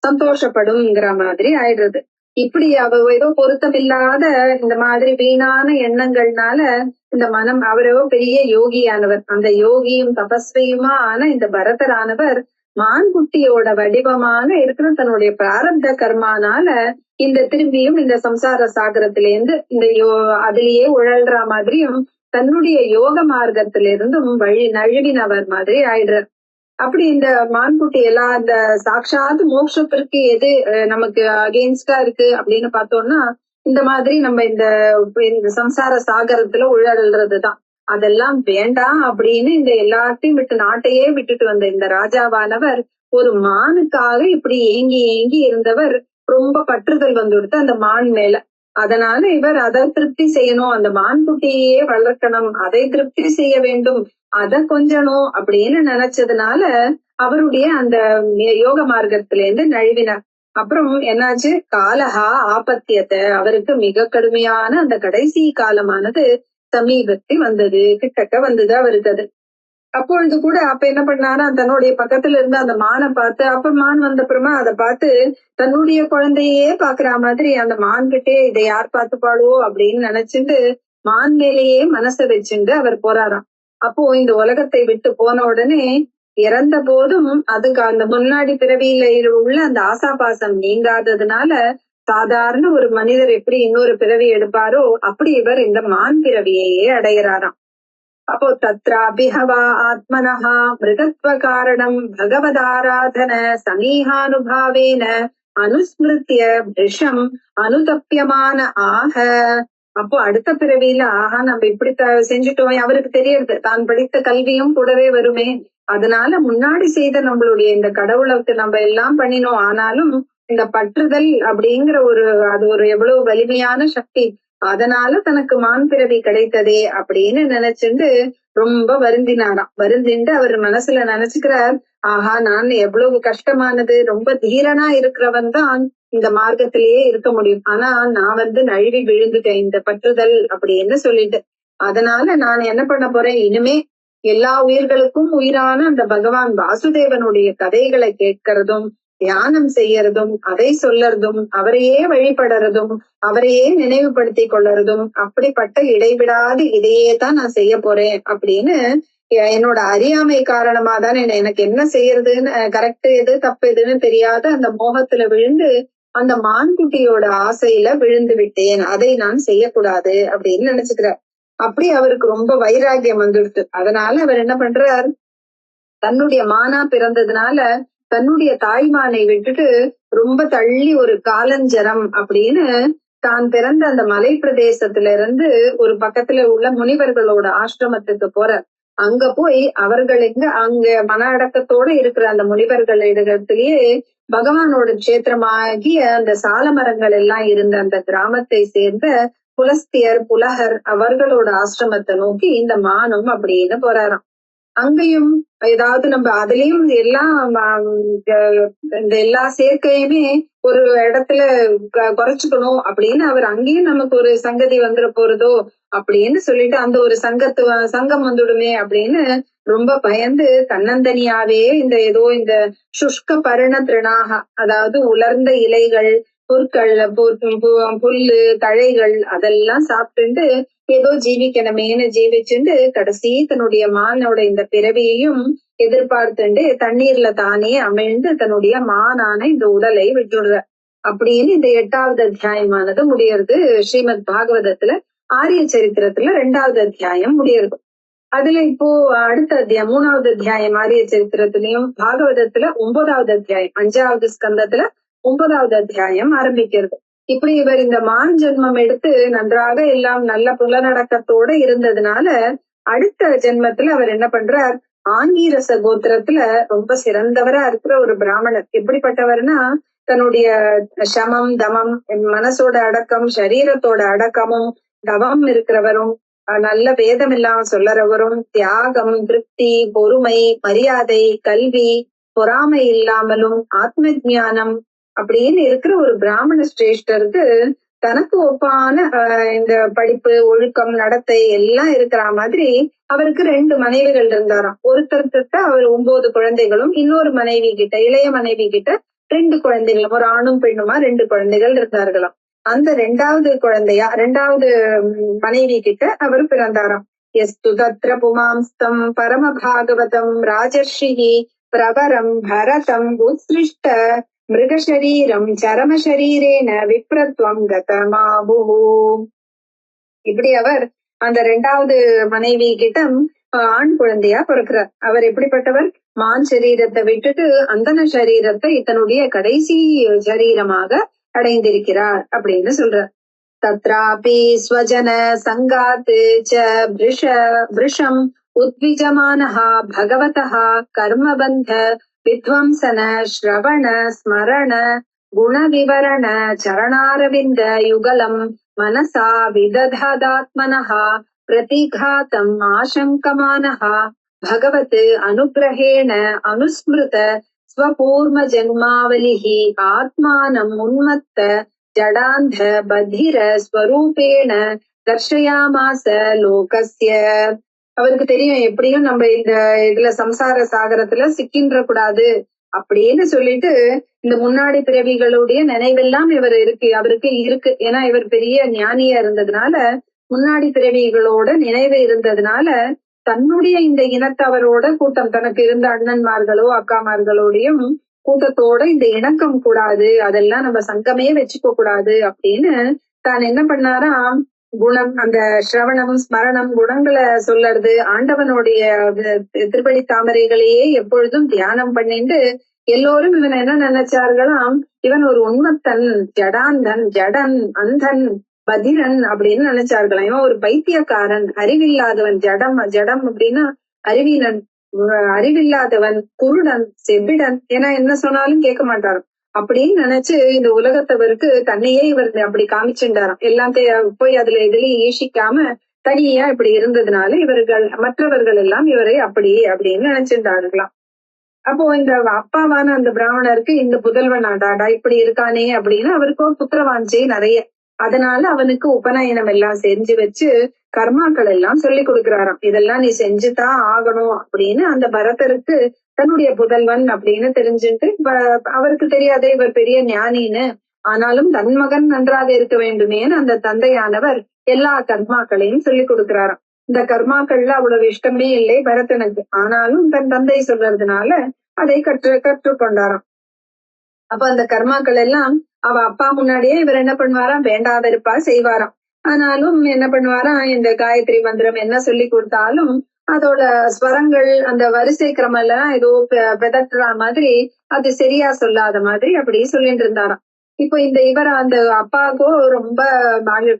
சந்தோஷப்படும்ங்கிற மாதிரி ஆயிடுறது. இப்படி ஏதோ பொருத்தமில்லாத இந்த மாதிரி வீணான எண்ணங்கள்னால இந்த மனம், அவரோ பெரிய யோகியானவர், அந்த யோகியும் தபஸ்வியுமா ஆன இந்த பரதரானவர் மான்குட்டியோட வடிவமாக இருக்கிற தன்னுடைய பிராரப்த கர்மானால இந்த திரும்பியும் இந்த சம்சார சாகரத்திலேருந்து இந்த அதிலேயே உழல்ற மாதிரியும் தன்னுடைய யோக மார்க்கத்திலிருந்தும் வழி நழுவினவர் மாதிரி ஆயிடுறார். அப்படி இந்த மான்குட்டி எல்லாம் அந்த சாட்சாத் மோட்சத்திற்கு எது நமக்கு அகெயின்ஸ்டா இருக்கு அப்படின்னு பார்த்தோம்னா இந்த மாதிரி நம்ம இந்த சம்சார சாகரத்துல உழல்றதுதான். அதெல்லாம் வேண்டாம் அப்படின்னு இந்த எல்லாத்தையும் விட்டு நாட்டையே விட்டுட்டு வந்த இந்த ராஜாவானவர் ஒரு மானுக்காக இப்படி ஏங்கி ஏங்கி இருந்தவர் ரொம்ப பற்றுதல் வந்துடுத்து அந்த மான் மேல. அதனால இவர் அதை திருப்தி செய்யணும், அந்த மான்குட்டியே வளர்க்கணும், அதை திருப்தி செய்ய வேண்டும், அதை கொஞ்சணும் அப்படின்னு நினைச்சதுனால அவருடைய அந்த யோக மார்க்கத்தில இருந்து நழுவினார். அப்புறம் என்னாச்சு, காலஹா ஆபத்தியத்தை, அவருக்கு மிக கடுமையான அந்த கடைசி காலமானது சமீபத்தில் வந்தது, கிட்டக்க வந்தது அவருக்கு அது. அப்பொழுது கூட அப்ப என்ன பண்ணாரா, தன்னுடைய பக்கத்துல இருந்து அந்த மானை பார்த்து, அப்ப மான் வந்த அப்புறமா அதை பார்த்து தன்னுடைய குழந்தையே பாக்குற மாதிரி அந்த மான் கிட்டே இதை யார் பார்த்துப்பாளோ அப்படின்னு நினைச்சுட்டு மான் மேலேயே மனசை வச்சுட்டு அவர் போறாராம். அப்போ இந்த உலகத்தை விட்டு போன உடனே இறந்த போதும் அதுக்கு அந்த முன்னாடி பிறவியில உள்ள அந்த ஆசாபாசம் நீங்காததுனால சாதாரண ஒரு மனிதர் எப்படி இன்னொரு பிறவி எடுப்பாரோ அப்படி இவர் இந்த மான் பிறவியையே அடைகிறாராம். அப்போ தத்ராபிஹவா ஆத்மனஹா மிருகத்வ காரணம் பகவதாராதன சமீஹானுபாவேன அனுஸ்மிருத்திய விஷம் அனுதப்பியமான ஆக. அப்போ அடுத்த பிறவியில ஆஹா நம்ம இப்படி செஞ்சுட்டோம், அவருக்கு தெரியறது தான் படித்த கல்வியும் கூடவே வருமே, அதனால முன்னாடி செய்த நம்மளுடைய இந்த கடவுளுக்கு நம்ம எல்லாம் பண்ணினோம், ஆனாலும் இந்த பற்றுதல் அப்படிங்கிற அது ஒரு எவ்வளவு வலிமையான சக்தி, அதனால தனக்கு மான் பிறவி கிடைத்ததே அப்படின்னு நினைச்சுட்டு ரொம்ப வருந்தினாராம். வருந்திண்டு அவர் மனசுல நினைச்சுக்கிறார், ஆஹா நான் எவ்வளவு கஷ்டமானது, ரொம்ப தீரனா இருக்கிறவன் தான் இந்த மார்க்கத்திலேயே இருக்க முடியும், ஆனா நான் நழுவி விழுந்துட்டேன் இந்த பற்றுதல் அப்படின்னு சொல்லிட்டு. அதனால நான் என்ன பண்ண போறேன், இனிமே எல்லா உயிர்களுக்கும் உயிரான அந்த பகவான் வாசுதேவனுடைய கதைகளை கேட்கிறதும் தியானம் செய்யறதும் அதை சொல்லறதும் அவரையே வழிபடுறதும் அவரையே நினைவுபடுத்தி கொள்ளறதும் அப்படிப்பட்ட இடைவிடாது இதையே தான் நான் செய்ய போறேன் அப்படின்னு என்னோட அறியாமை காரணமா தான் எனக்கு என்ன செய்யறதுன்னு கரெக்ட் எது தப்பு எதுன்னு தெரியாத அந்த மோகத்துல விழுந்து அந்த மான்குட்டியோட ஆசையில விழுந்து விட்டேன், அதை நான் செய்யக்கூடாது அப்படின்னு நினைச்சுக்கிறார். அப்படி அவருக்கு ரொம்ப வைராகியம் வந்துடுது. அதனால அவர் என்ன பண்றார், தன்னுடைய மானா பிறந்ததுனால தன்னுடைய தாய்மானை விட்டுட்டு ரொம்ப தள்ளி ஒரு காலஞ்சரம் அப்படின்னு தான் பிறந்த அந்த மலை பிரதேசத்துல இருந்து ஒரு பக்கத்துல உள்ள முனிவர்களோட ஆசிரமத்துக்கு போறார். அங்க போய் அவர்களுக்கு அங்க மன அடக்கத்தோட இருக்கிற அந்த முனிவர்கள் இடத்திலேயே பகவானோட கஷேத்திரமாகிய அந்த சால மரங்கள் எல்லாம் இருந்த அந்த கிராமத்தை சேர்ந்த புலஸ்தியர் புலகர் அவர்களோட ஆசிரமத்தை நோக்கி இந்த மானும் அப்படின்னு போறாராம். அங்கேயும் ஏதாவது நம்ம அதுலயும் இந்த எல்லா சேர்க்கையுமே ஒரு இடத்துல குறைச்சுக்கணும் அப்படின்னு அவர் அங்கேயும் நமக்கு ஒரு சங்கதி வந்துட போறதோ அப்படின்னு சொல்லிட்டு அந்த ஒரு சங்கம் வந்துடுமே அப்படின்னு ரொம்ப பயந்து தன்னந்தனியாவே இந்த சுஷ்க பருண திருணாக, அதாவது உலர்ந்த இலைகள் புற்கள் புல்லு தழைகள் அதெல்லாம் சாப்பிட்டு ஏதோ ஜீவிக்கணுமேனு ஜீவிச்சுண்டு கடைசி தன்னுடைய மானோட இந்த பிறவியையும் எதிர்பார்த்துண்டு தண்ணீர்ல தானே அமிழ்ந்து தன்னுடைய மானான இந்த உடலை விட்டுடுற அப்படின்னு இந்த 8வது அத்தியாயமானது முடியறது. ஸ்ரீமத் பாகவதத்துல ஆரிய சரித்திரத்துல 2வது அத்தியாயம் முடியறது. அதுல இப்போ அடுத்த அத்தியாயம் 3வது அத்தியாயம் ஆரிய சரித்திரத்திலையும் பாகவதத்துல 9வது அத்தியாயம் 5வது ஸ்கந்தத்துல 9வது அத்தியாயம் ஆரம்பிக்கிறது. இப்படி இவர் இந்த மான் ஜென்மம் எடுத்து நன்றாக எல்லாம் நல்ல புலநடக்கத்தோட இருந்ததுனால அடுத்த ஜென்மத்துல அவர் என்ன பண்றார், ஆங்கீரச கோத்திரத்துல ரொம்ப சிறந்தவரா இருக்கிற ஒரு பிராமணர். எப்படிப்பட்டவர்னா தன்னுடைய சமம் தமம் மனசோட அடக்கம் சரீரத்தோட அடக்கமும் தவம் இருக்கிறவரும் நல்ல வேதம் எல்லாம் சொல்லறவரும் தியாகம் திருப்தி பொறுமை மரியாதை கல்வி பொறாமை இல்லாமலும் ஆத்ம ஞானம் அப்படின்னு இருக்கிற ஒரு பிராமண சிரேஷ்டருக்கு தனக்கு ஒப்பான இந்த படிப்பு ஒழுக்கம் நடத்தை எல்லாம் இருக்கிற மாதிரி அவருக்கு 2 மனைவிகள் இருந்தாராம். ஒருத்தர்கிட்ட அவர் 9 குழந்தைகளும் இன்னொரு மனைவி கிட்ட இளைய மனைவி கிட்ட 2 குழந்தைகளும், ஒரு ஆணும் பெண்ணுமா 2 குழந்தைகள் இருந்தார்களாம். அந்த 2வது மனைவி கிட்ட அவர் பிறந்தாராம். எஸ்து தத்ர புமாம்ஸ்தம் பரம பாகவதம் ராஜர்ஷி பிரவரம் பரதம் உத்ஸ்ருஷ்ட மிருகசரீரம் சரமசரீரேன விப்ரத்வம் கதமாபு. இப்படி அவர் அந்த 2வது மனைவி கிட்ட ஆண் குழந்தையா பிறக்கிறார். அவர் எப்படிப்பட்டவர்? மான் சரீரத்தை விட்டுட்டு அந்தன சரீரத்தை தன்னுடைய கடைசி சரீரமாக அடைந்திருக்கிறார் அப்படின்னு சொல்றார். தத்ராபி ஸ்வஜன சங்காத் ச பிருஷம் உத்விஜமானஹ பகவதஹ கர்மபந்த வித்வம்சன ஸ்ரவண ஸ்மரண குணவிவரண சரணாரவிந்த யுகலம் மனசா விததாத்மனஹ பிரதிகாத்தம் ஆசங்கமானஹ பகவத் அனுகிரகேண அனுஸ்மிருத ஸ்வபூர்வ ஜன்மாவலிஹி ஆத்மானம் உன்மத்த ஜடாந்த பதிர ஸ்வரூபேண தர்ஷயாமாச லோகஸ்ய. அவருக்கு தெரியும் எப்படியும் நம்ம இதுல சம்சார சாகரத்துல சிக்கின்ற கூடாது அப்படின்னு சொல்லிட்டு இந்த முன்னாடி பிறவிகளுடைய நினைவெல்லாம் அவருக்கு இருக்கு. ஏன்னா இவர் பெரிய ஞானியா இருந்ததுனால முன்னாடி பிறவிகளோட நினைவு இருந்ததுனால தன்னுடைய இந்த இனத்தவரோட கூட்டம், தனக்கு இருந்த அண்ணன்மார்களோ அக்காமார்களோடையும் கூட்டத்தோட இந்த இணக்கம் கூடாது, அதெல்லாம் நம்ம சங்கமே வச்சுக்க கூடாது அப்படின்னு தான் என்ன பண்ணாராம், குணம், அந்த ஸ்ரவணம் ஸ்மரணம் குணங்களை சொல்லறது, ஆண்டவனுடைய திருப்படி தாமரைகளையே எப்பொழுதும் தியானம் பண்ணிட்டு எல்லோரும் இவன் என்ன நினைச்சார்களாம், இவன் ஒரு உண்மத்தன், ஜடாந்தன், ஜடன், அந்தன், பதிரன் அப்படின்னு நினைச்சார்களாம். இவன் ஒரு பைத்தியக்காரன், அறிவில்லாதவன். ஜடம் அப்படின்னா அறிவீனன், அறிவில்லாதவன், குருடன், செவ்விடன், ஏன்னா என்ன சொன்னாலும் கேட்க மாட்டாரு அப்படின்னு நினைச்சு இந்த உலகத்தவருக்கு தன்னையே இவர் அப்படி காமிச்சுட்டாராம். எல்லாம் போய் இதுலயும் ஈஷிக்காம தனியா இப்படி இருந்ததுனால மற்றவர்கள் எல்லாம் இவரை அப்படின்னு நினைச்சிருந்தார்களாம். அப்போ இந்த அப்பாவான அந்த பிராமணருக்கு இந்த புதல்வன் ஆடாடா இப்படி இருக்கானே அப்படின்னு அவருக்கு புத்திரவாஞ்சை நிறைய. அதனால அவனுக்கு உபநயனம் எல்லாம் செஞ்சு வச்சு கர்மாக்கள் எல்லாம் சொல்லி கொடுக்கிறாராம். இதெல்லாம் நீ செஞ்சுதான் ஆகணும் அப்படின்னு அந்த பரதருக்கு தன்னுடைய புதல்வன் அப்படின்னு தெரிஞ்சுட்டு, அவருக்கு தெரியாதே இவர் பெரிய ஞானின்னு, ஆனாலும் தன் மகன் நன்றாக இருக்க வேண்டுமேன்னு அந்த தந்தையானவர் எல்லா கர்மாக்களையும் சொல்லி கொடுக்கிறாராம். இந்த கர்மாக்கள்ல அவ்வளவு இஷ்டமே இல்லை பரதனுக்கு, ஆனாலும் தன் தந்தை சொல்றதுனால அதை கற்றுக்கொண்டாராம். அப்ப அந்த கர்மாக்கள் எல்லாம் அவ அப்பா முன்னாடியே இவர் என்ன பண்ணுவாராம், வேண்டாத இருப்பா செய்வாராம். ஆனாலும் என்ன பண்ணுவாராம், இந்த காயத்ரி மந்திரம் என்ன சொல்லி கொடுத்தாலும் அதோட ஸ்வரங்கள் அந்த வரிசை கிரமம் எல்லாம் ஏதோ பெதட்டுற மாதிரி, அது சரியா சொல்லாத மாதிரி அப்படி சொல்லிட்டு இருந்தாராம். இப்போ இவர் அந்த அப்பாவுக்கோ ரொம்ப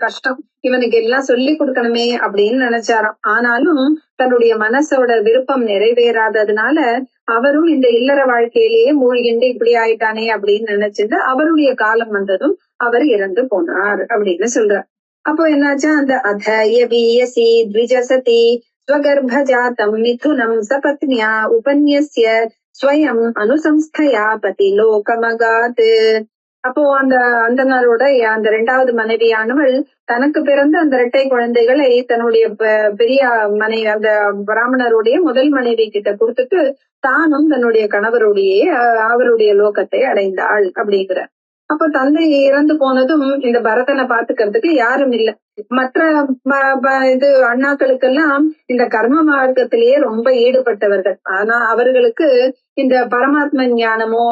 கஷ்டம், இவனுக்கு எல்லாம் சொல்லி கொடுக்கணுமே அப்படின்னு நினைச்சாராம். ஆனாலும் தன்னுடைய மனசோட விருப்பம் நிறைவேறாததுனால அவரும் இந்த இல்லற வாழ்க்கையிலேயே மூழ்கிண்டு இப்படி ஆயிட்டானே அப்படின்னு நினைச்சிட்டு அவருடைய காலம் வந்ததும் அவர் இறந்து போனார் அப்படின்னு சொல்றார். அப்போ என்னாச்சா, அந்த அதயபீயசி த்விஜசதி ஸ்வகர்ப்பஜாதம் மிதுனம் சபத்னியா உபன்யஸ்ய ஸ்வயம் அனுசம்ஸ்தயா பதி லோகமகாத். அப்போ அந்த நாளோட அந்த 2வது மனைவியானவள் தனக்கு பிறந்த அந்த 2 குழந்தைகளை தன்னுடைய பெரிய மனைவி அந்த பிராமணருடைய முதல் மனைவி கிட்ட கொடுத்துட்டு தானும் தன்னுடைய கணவருடைய அவருடைய லோகத்தை அடைந்தாள் அப்படிங்கிற. அப்ப தந்தை இறந்து போனதும் இந்த பரதனை பாத்துக்கிறதுக்கு யாரும் இல்லை. மற்ற அண்ணாக்களுக்கெல்லாம் இந்த கர்ம மார்க்கத்திலேயே ரொம்ப ஈடுபட்டவர்கள். ஆனா அவர்களுக்கு இந்த பரமாத்ம ஞானமோ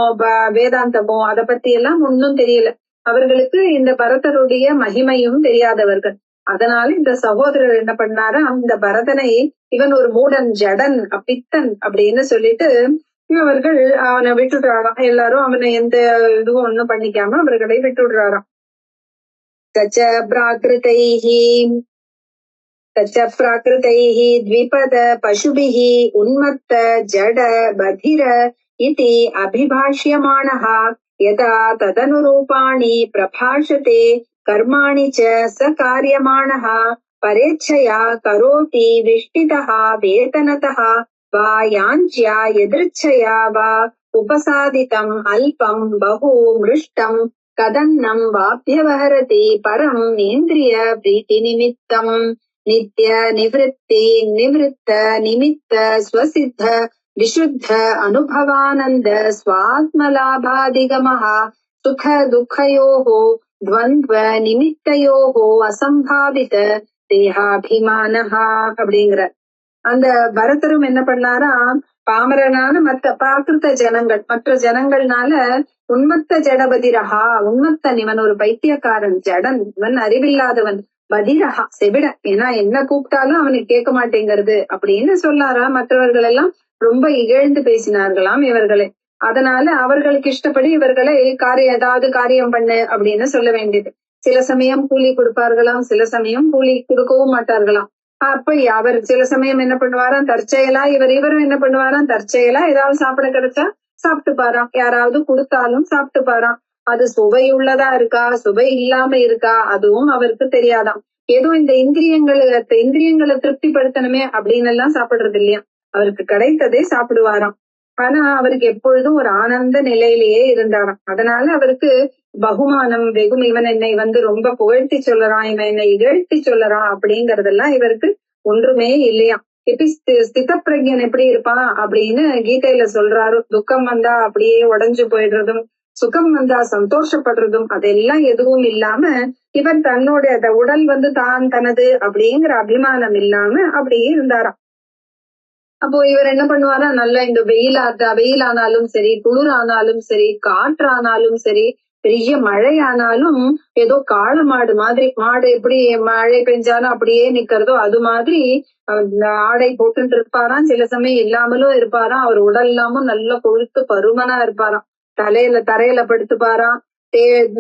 வேதாந்தமோ அதை பத்தி எல்லாம் ஒன்னும் தெரியல. அவர்களுக்கு இந்த பரதருடைய மகிமையும் தெரியாதவர்கள். அதனால இந்த சகோதரர் என்ன பண்ணாரா, இந்த பரதனை இவன் ஒரு மூடன், ஜடன், பித்தன் அப்படின்னு சொல்லிட்டு அவர்கள் அவனை விட்டுடுறாராம். எல்லாரும் அவனை எந்த இதுவும் ஒண்ணும் பண்ணிக்காம அவர்களை விட்டுடுறாராம். தச்ச பிராகிருதைஹி த்விபத பசுபிஹி உன்மத்த ஜட பதிர இதி அபிபாஷ்யமானஹ யதா ததனுரூபாணி பிரபாஷதே கர்மாணி ச ச காரியமானஹ பரேச்சயா கரோதி விஷ்டிதஹ வேதனதஹ வா யாஞ்ச்யா எதிர்ச்சயா வா உபசாதிதம் அல்பம் பஹு மிருஷ்டம் கதன்னம் வாப்யவஹரதி பரம் இந்திரிய பிரீத்தி நிமித்தம் நித்ய நிவிருத்த நிமித்த ஸ்வசித்த விசுத்த அனுபவானந்த ஸ்வாத்மலாபாதிகமஹ சுக துக்கயோஹோ துவந்த்வ நிமித்தயோஹோ அசம்பாவித தேகாபிமானஹ அப்படிங்கிற. அந்த பரதரும் என்ன பண்ணாரா, பாமரனான மற்ற ஜனங்கள்னால உன்மத்த ஜடபதிரஹா, உன்மத்தன் இவன் ஒரு பைத்தியக்காரன், ஜடன் இவன் அறிவில்லாதவன், பதிரஹா செவிடன், ஏன்னா என்ன கூப்பிட்டாலும் அவனுக்கு கேட்க மாட்டேங்கிறது அப்படின்னு சொல்லாரா. மற்றவர்கள் எல்லாம் ரொம்ப இகழ்ந்து பேசினார்களாம் இவர்களை. அதனால அவர்களுக்கு இஷ்டப்படி இவர்களை ஏதாவது காரியம் பண்ணு அப்படின்னு சொல்ல வேண்டியது. சில சமயம் கூலி கொடுப்பார்களாம், சில சமயம் கூலி கொடுக்கவும் மாட்டார்களாம். அப்ப அவர் சில சமயம் என்ன பண்ணுவாராம், தற்செயலா இவரும் என்ன பண்ணுவாராம், தற்செயலா ஏதாவது சாப்பிட கிடைச்சா சாப்பிட்டு பாராம், யாராவது கொடுத்தாலும் சாப்பிட்டு பாராம். அது சுவை உள்ளதா இருக்கா சுவை இல்லாம இருக்கா அதுவும் அவருக்கு தெரியாதாம். ஏதோ இந்த இந்திரியங்களை திருப்திப்படுத்தணுமே அப்படின்னு எல்லாம் சாப்பிடுறது இல்லையா, அவருக்கு கிடைத்ததே சாப்பிடுவாராம். ஆனா அவருக்கு எப்பொழுதும் ஒரு ஆனந்த நிலையிலேயே இருந்தாராம். அதனால அவருக்கு பகுமானம் வெகும், இவன் என்னை ரொம்ப புகழ்த்தி சொல்லறான், இவன் என்னை இகழ்த்தி சொல்லறான் அப்படிங்கறதெல்லாம் இவருக்கு ஒன்றுமே இல்லையா. எப்படி ஸ்தித பிரஜன் எப்படி இருப்பான் அப்படின்னு கீதையில சொல்றாரு. துக்கம் வந்தா அப்படியே உடைஞ்சு போயிடுறதும், சுகம் வந்தா சந்தோஷப்படுறதும் அதெல்லாம் எதுவும் இல்லாம இவன் தன்னோட உடல் தான் தனது அப்படிங்கிற அபிமானம் இல்லாம அப்படியே இருந்தாராம். அப்போ இவர் என்ன பண்ணுவாரா, நல்லா இந்த வெயிலானாலும் சரி, குளிர் ஆனாலும் சரி, காற்றானாலும் சரி, பெரிய மழை ஆனாலும் ஏதோ காளை மாடு மாதிரி, மாடு எப்படி மழை பெஞ்சாலும் அப்படியே நிக்கிறதோ அது மாதிரி ஆடை போட்டுட்டு இருப்பாராம். சில சமயம் இல்லாமலும் இருப்பாராம். அவர் உடல் இல்லாம நல்லா கொழுத்து பருமனா இருப்பாராம். தரையில படுத்துப்பாராம்.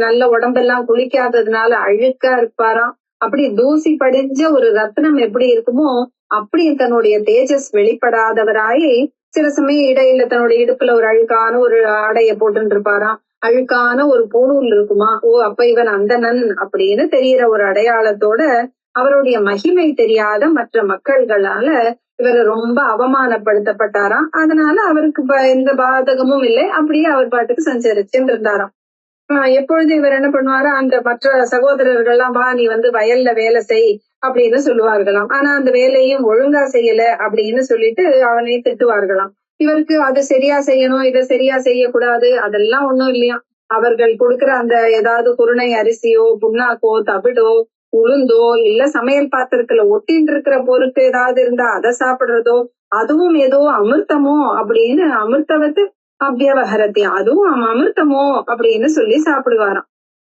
நல்ல உடம்பெல்லாம் குளிக்காததுனால அழுக்கா இருப்பாராம். அப்படி தூசி படிஞ்ச ஒரு ரத்னம் எப்படி இருக்குமோ அப்படி தன்னுடைய தேஜஸ் வெளிப்படாதவராயே சில சமயம் இடையில தன்னுடைய இடுப்புல ஒரு அழுக்கான ஒரு ஆடைய போட்டு இருப்பாராம். அழுக்கான ஒரு பூணூல் இருக்குமா, ஓ அப்ப இவன் அந்தணன் அப்படின்னு தெரிகிற ஒரு அடையாளத்தோட அவருடைய மகிமை தெரியாத மற்ற மக்கள்களால இவர் ரொம்ப அவமானப்படுத்தப்பட்டாராம். அதனால அவருக்கு எந்த பாதகமும் இல்லை, அப்படியே அவர் பாட்டுக்கு சஞ்சரிச்சுட்டு இருந்தாராம். எப்பொழுது இவர் என்ன பண்ணுவாரா, அந்த மற்ற சகோதரர்கள் எல்லாம் வா நீ வயல்ல வேலை செய் அப்படின்னு சொல்லுவார்களாம். ஆனா அந்த வேலையும் ஒழுங்கா செய்யல அப்படின்னு சொல்லிட்டு அவனை திட்டுவார்களாம். இவருக்கு அது சரியா செய்யணும், இதை சரியா செய்யக்கூடாது அதெல்லாம் ஒண்ணும் இல்லையா. அவர்கள் கொடுக்கிற அந்த ஏதாவது குருணை அரிசியோ புண்ணாக்கோ தவிடோ உளுந்தோ இல்ல சமையல் பாத்திரத்துல ஒட்டின்னு இருக்கிற பொருட்கு ஏதாவது இருந்தா அதை சாப்பிடுறதோ, அதுவும் ஏதோ அமிர்தமோ அப்படின்னு அமிர்தவத்து அபியவஹரத்தி, அதுவும் அமிர்தமோ அப்படின்னு சொல்லி சாப்பிடுவாராம்.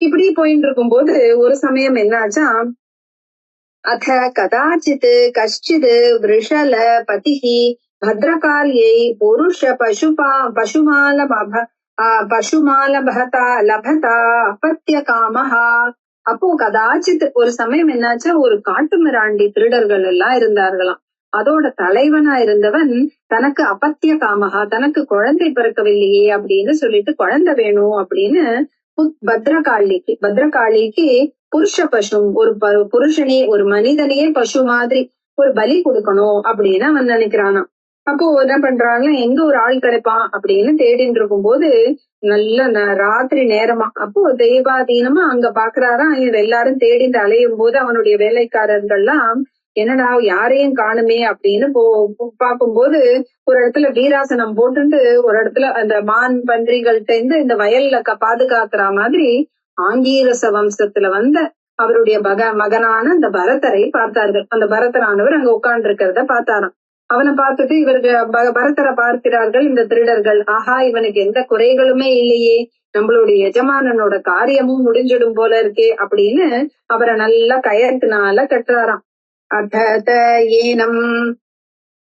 இப்படி போயிட்டு இருக்கும் போது ஒரு சமயம் என்னாச்சா, அத கதாச்சித் கஷ்டித் விருஷல பதிஹி பத்ரகால்யை புருஷ பசுமாலபதா லபதா அப்பத்திய காமஹா. அப்போ கதாச்சித் ஒரு சமயம் என்னாச்சா, ஒரு காட்டு மிராண்டி திருடர்கள் எல்லாம் இருந்தார்களாம். அதோட தலைவனா இருந்தவன் தனக்கு அப்பத்திய காமகா, தனக்கு குழந்தை பிறக்கவில்லையே அப்படின்னு சொல்லிட்டு குழந்தை வேணும் அப்படின்னு பத்ரகாளிக்கு புருஷ பசு, ஒரு புருஷனே ஒரு மனிதனையே பசு மாதிரி ஒரு பலி கொடுக்கணும் அப்படின்னு அவன் நினைக்கிறானாம். அப்போ என்ன பண்றாங்க, எங்க ஒரு ஆள் கிடைப்பான் அப்படின்னு தேடிட்டு இருக்கும் போது நல்ல ராத்திரி நேரமா, அப்போ தெய்வாதீனமா அங்க பாக்குறாராம். எல்லாரும் தேடிட்டு அலையும் போது அவனுடைய வேலைக்காரர்கள்லாம் என்னடா யாரையும் காணுமே அப்படின்னு பார்க்கும்போது ஒரு இடத்துல வீராசனம் போட்டுட்டு ஒரு இடத்துல அந்த மான் பன்றிகள்கிட்ட இருந்து இந்த வயல்ல பாதுகாக்கிற மாதிரி ஆங்கீரச வம்சத்துல அவருடைய மகனான அந்த பரதரை பார்த்தார்கள். அந்த பரதரானவர் அங்க உட்கார்ந்து இருக்கிறத பார்த்தாராம். அவனை பார்த்துட்டு இவர்கள் பரதரை பார்க்கிறார்கள் இந்த திருடர்கள். ஆஹா, இவனுக்கு எந்த குறைகளுமே இல்லையே, நம்மளுடைய எஜமானனோட காரியமும் முடிஞ்சிடும் போல இருக்கே அப்படின்னு அவரை நல்லா கயத்தினால கட்டுறாராம். அத ஏனம்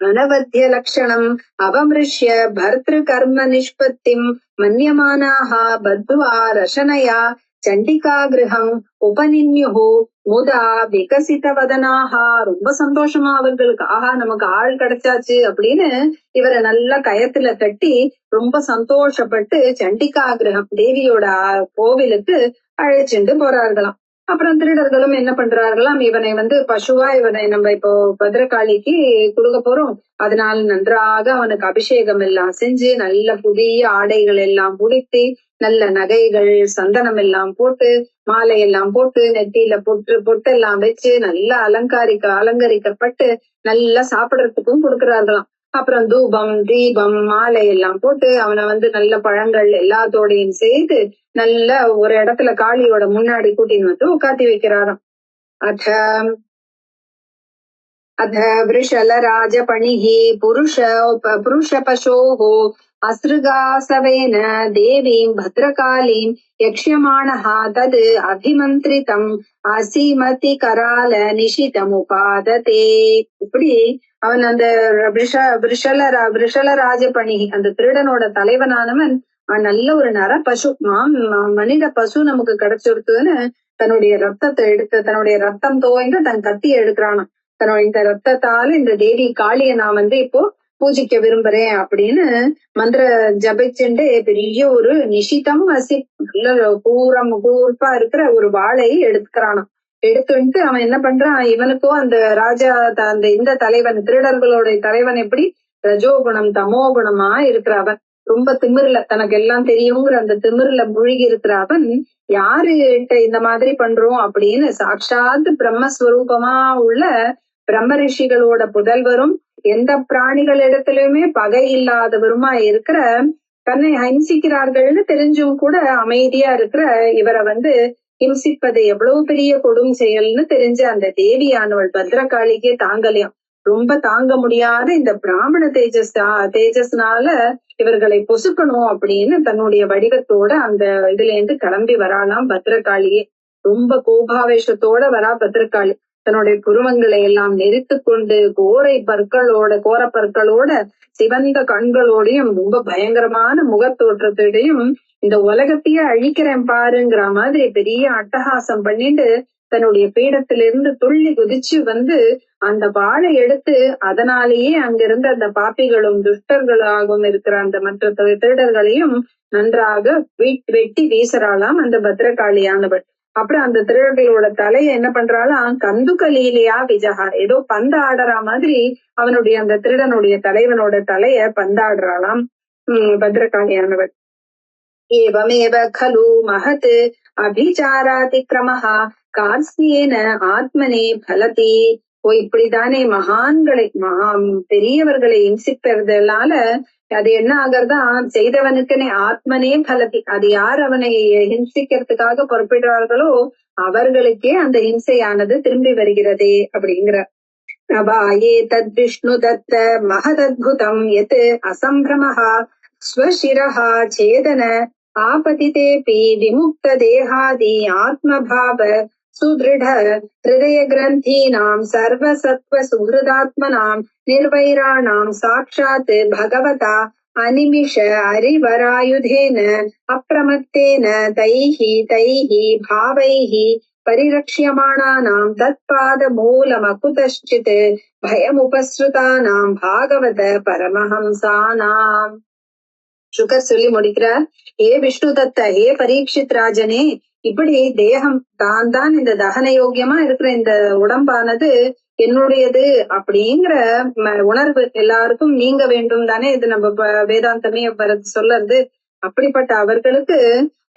அனவத்திய லட்சணம் அவமிருஷ்ய பர்திரு கர்ம நிஷ்பத்திம் மன்யமானாஹ பத்வா ரசனயா சண்டிகா கிரகம் உபநின்யுஹு முதா விகசித வதனாஹா. ரொம்ப சந்தோஷமா அவர்களுக்கு, ஆஹா நமக்கு ஆள் கிடைச்சாச்சு அப்படின்னு இவரை நல்லா கயத்துல கட்டி ரொம்ப சந்தோஷப்பட்டு சண்டிகா கிரகம் தேவியோட கோவிலுக்கு அழைச்சிட்டு போறார்களாம். அப்புறம் திருடர்களும் என்ன பண்றார்களாம், இவனை பசுவா இவனை நம்ம இப்போ பத்ரகாளிக்கு கொடுக்க போறோம், அதனால நன்றாக அவனுக்கு அபிஷேகம் எல்லாம் செஞ்சு நல்ல புதிய ஆடைகள் எல்லாம் உடுத்தி நல்ல நகைகள் சந்தனம் எல்லாம் போட்டு மாலை எல்லாம் போட்டு நெத்தியில பொட்டெல்லாம் வச்சு நல்லா அலங்கரிக்கப்பட்டு நல்லா சாப்பிடறதுக்கும் கொடுக்கிறார்களாம். அப்புறம் தூபம் தீபம் மாலை எல்லாம் போட்டு அவனை நல்ல பழங்கள் எல்லாத்தோடையும் செய்து நல்ல ஒரு இடத்துல காளியோட முன்னாடி கூட்டின்னு உட்காத்தி வைக்கிறாராம். அத अथ वृषलराजपणिः पुरुषपशोः असृगासवेन देवीं भद्रकालीं यक्ष्यमाणः तद् अभिमन्त्रितम् அசிமதி கரால நிஷிதமுபாததே. இப்படி அவன் அந்த விஷலராஜபணி அந்த திருடனோட தலைவனானவன் நல்ல ஒரு நர பசு மனித பசு நமக்கு கிடைச்சிருக்குன்னு தன்னுடைய ரத்தத்தை எடுத்து தன்னுடைய ரத்தம் தோய்ந்து தன் கத்தியை எடுக்கிறானாம். தன்னுடைய இந்த ரத்தத்தால இந்த தேவி காளிய நான் இப்போ பூஜிக்க விரும்புறேன் அப்படின்னு மந்திர ஜபிச்சுண்டு பெரிய ஒரு நிஷிதம் கூர்ப்பா இருக்கிற ஒரு வாளை எடுத்துக்கிறானாம். எடுத்துட்டு அவன் என்ன பண்றான், இவனுக்கோ அந்த ராஜா அந்த இந்த தலைவன் திருடர்களோட தலைவன் எப்படி ரஜோகுணம் தமோகுணமா இருக்கிற அவன் ரொம்ப திமிர்ல தனக்கு எல்லாம் தெரியுங்கிற அந்த திமிர்ல மூழ்கி இருக்கிற அவன் யாரு இந்த மாதிரி பண்றோம் அப்படின்னு சாட்சாத் பிரம்மஸ்வரூபமா உள்ள பிரம்ம ரிஷிகளோட புதல்வரும் எந்த பிராணிகள் இடத்திலுமே பகை இல்லாதவருமா இருக்கிற தன்னை ஹிம்சிக்கிறார்கள்னு தெரிஞ்சும் கூட அமைதியா இருக்கிற இவரை ஹிம்சிப்பது எவ்வளவு பெரிய கொடும் செயல்னு தெரிஞ்ச அந்த தேவியானவள் பத்ரகாளிக்கே தாங்கலையாம். ரொம்ப தாங்க முடியாத இந்த பிராமண தேஜஸ்னால இவர்களை பொசுக்கணும் அப்படின்னு தன்னுடைய வடிவத்தோட அந்த இதுல இருந்து கிளம்பி வராலாம் பத்ரகாளியே. ரொம்ப கோபாவேஷத்தோட வரா பத்ரகாளி. தன்னுடைய புருவங்களை எல்லாம் நெரித்து கொண்டு கோர பற்களோட சிவந்த கண்களோடையும் ரொம்ப பயங்கரமான முகத்தோற்றத்தோடையும் இந்த உலகத்தையே அழிக்கிறேன் பாருங்கிற மாதிரி பெரிய அட்டகாசம் பண்ணிட்டு தன்னுடைய பீடத்திலிருந்து துள்ளி குதிச்சு அந்த வாளை எடுத்து அதனாலேயே அங்கிருந்த அந்த பாப்பிகளும் துஷ்டர்களாகவும் இருக்கிற அந்த மற்ற திருடர்களையும் நன்றாக வெட்டி வீசறாளாம் அந்த பத்ரகாளியானவள். அப்புறம் அந்த திருடர்களோட தலையை என்ன பண்றாளாம், கந்துகலீலையா விஜகா ஏதோ பந்து ஆடுற மாதிரி அவனுடைய அந்த திருடனுடைய தலைவனோட தலைய பந்தாடுறாளாம் பத்ரகாளியானவள். ஏவமேவ கலு மகத் அபிச்சாராதிக்ரமஹ கார்ஸ்யேன ஆத்மனே பலதி. இப்படித்தானே மகான்களை பெரியவர்களை இம்சிப்பதனால அது என்ன ஆகிறதா, செய்தவனுக்குனே ஆத்மனே பலதி. அது யார் அவனை ஹிம்சிக்கிறதுக்காக பொறுப்பிடுறார்களோ அவர்களுக்கே அந்த ஹிம்சையானது திரும்பி வருகிறதே அப்படிங்கிற. நபாயே தத் விஷ்ணு தத்த மகதத்புதம் யத் அசம்பிரமஹ ஸ்வசிரஹ சேதன ஆபதிதேபி விமுக்த தேகாதி ஆத்மபாவ சுத்ருட ஹிருதய கிரந்தீனாம் சர்வசத்வ சுஹிருதாத்மனாம் நிர்வைராணாம் சாட்சாத் பகவதா அனிமிஷ அரிவராயுதேன அப்ரமத்தேன தைஹி பாவைஹி பரிரக்ஷ்யமாணானாம் தத்பாத மூலமகுதஷ்சித் பயமுபஸ்ருதானாம் பாகவத பரமஹம்சானாம். சுகர் சொல்லி முடிக்கிறார். ஏ விஷ்ணு தத்த, ஏ பரீட்சித் ராஜனே, இப்படி தேகம் தான் இந்த தகன யோக்கியமா இருக்கிற இந்த உடம்பானது என்னுடையது அப்படிங்கிற உணர்வு எல்லாருக்கும் நீங்க வேண்டும் தானே. இது நம்ம வேதாந்தமே சொல்றது. அப்படிப்பட்ட அவர்களுக்கு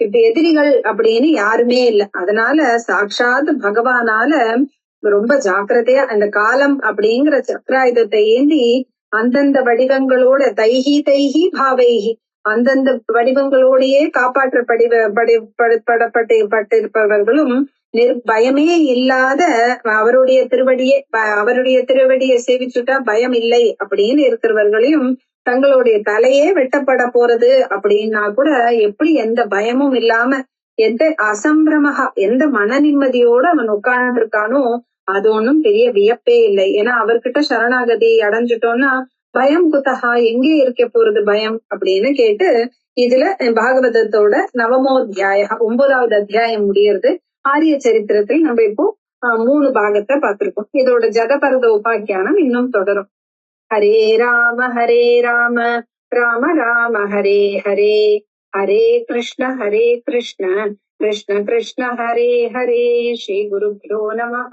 இப்ப எதிரிகள் அப்படின்னு யாருமே இல்லை. அதனால சாட்சாத் பகவானால ரொம்ப ஜாக்கிரதையா அந்த காலம் அப்படிங்கிற சக்கராயுதத்தை ஏந்தி அந்தந்த வடிவங்களோட தைஹி பாவைஹி அந்தந்த வடிவங்களோடையே காப்பாற்றப்பட்டிருப்பவர்களும் பயமே இல்லாத அவருடைய திருவடியை சேவிச்சுட்டா பயம் இல்லை அப்படின்னு இருக்கிறவர்களையும் தங்களுடைய தலையே வெட்டப்பட போறது அப்படின்னா கூட எப்படி எந்த பயமும் இல்லாம எந்த அசம்பிரமகா எந்த மன நிம்மதியோட அவன் உட்கார்ந்து இருக்கானோ அது ஒண்ணும் பெரிய வியப்பே இல்லை. ஏன்னா அவர்கிட்ட சரணாகதி அடைஞ்சிட்டோம்னா பயம் குத்தகா, எங்கே இருக்க போறது பயம் அப்படின்னு கேட்டு இதுல பாகவதத்தோட நவமோத்தியாய 9வது அத்தியாயம் முடியறது. ஆரிய சரித்திரத்தில் நம்ம இப்போ 3 பாகத்தை பார்த்திருக்கோம். இதோட ஜதபரத உபாக்கியானம் இன்னும் தொடரும். ஹரே ராம ராம ராம ஹரே ஹரே, ஹரே கிருஷ்ண கிருஷ்ண கிருஷ்ண ஹரே ஹரே. ஸ்ரீ குருப்யோ நமஹ.